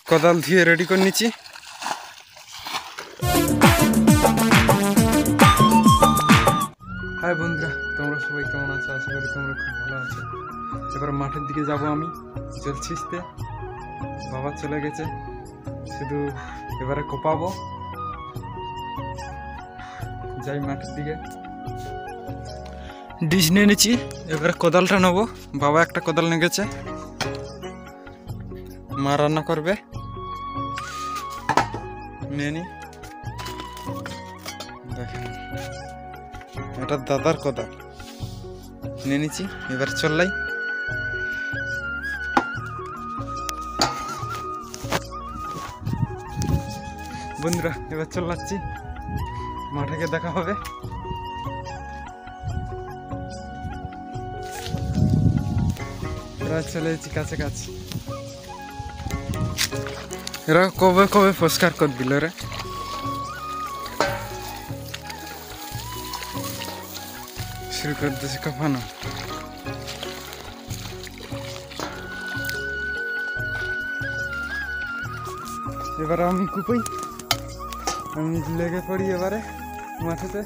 কোদাল ধুয়ে রেডি করে নিচ্ছি। হাই বন্ধুরা, তোমরা সবাই কেমন আছো? আশা করি তোমরা খুব ভালো আছো। এবার মাঠের দিকে যাব আমি জল ছিঁচতে। বাবা চলে গেছে, শুধু এবারে কোপাবো। যাই মাঠের দিকে। ডিশ নিয়ে নিচ্ছি, এবারে কোদালটা নেবো। বাবা একটা কোদাল নিয়ে গেছে, মা রান্না করবে। নিয়ে নি, দেখেন এটা দাদার কোদাল নিয়ে নিচ্ছি। এবার চললাই। বন্ধুরা এবার চলাচ্ছি, মাঠে গিয়ে দেখা হবে। এরা চলে এসেছি কাছাকাছি। এরা কবে কবে পরিষ্কার করে দিল রে। শুরু করে দিয়েছে কাঁপানো। এবারে আমি কুপাই, আমি লেগে পড়ি এবারে মাঠেতে।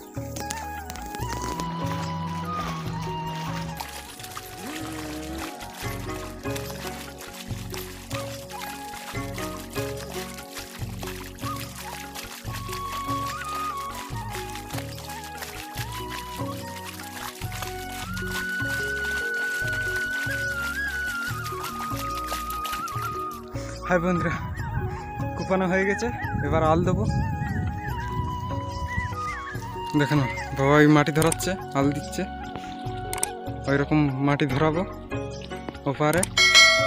হাই বন্ধুরা, কুপানো হয়ে গেছে, এবার আল দেবো। দেখেন বাবা ওই মাটি ধরাচ্ছে, আল দিচ্ছে। ওই রকম মাটি ধরাবো ওপারে,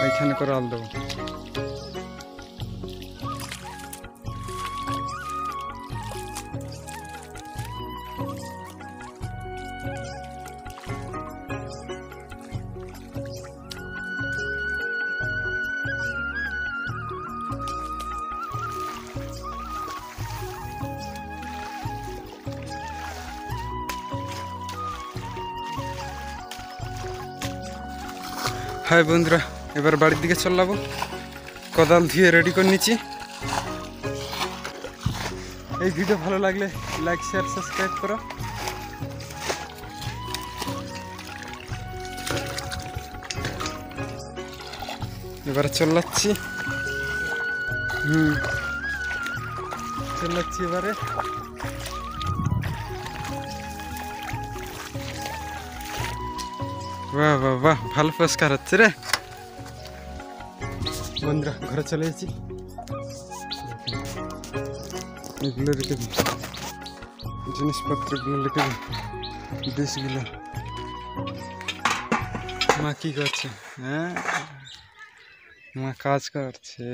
ওইখানে করে আল দেবো। হাই বন্ধুরা, এবার বাড়ির দিকে চললাম। কোদাল ধুয়ে রেডি করে নিচ্ছি। এই ভিডিও ভালো লাগলে লাইক শেয়ার সাবস্ক্রাইব করো। এবারে চলাচ্ছি, চলাচ্ছি এবারে। বাহ বাহ বাহ, ভালো পরিষ্কার হচ্ছে রে। বন্ধুরা ঘরে চলে এসেছি, এগুলো রেখে দিই, জিনিসপত্রগুলো রেখে দিই, ডিশগুলো। মা কি করছে? হ্যাঁ, মা কাজ করছে।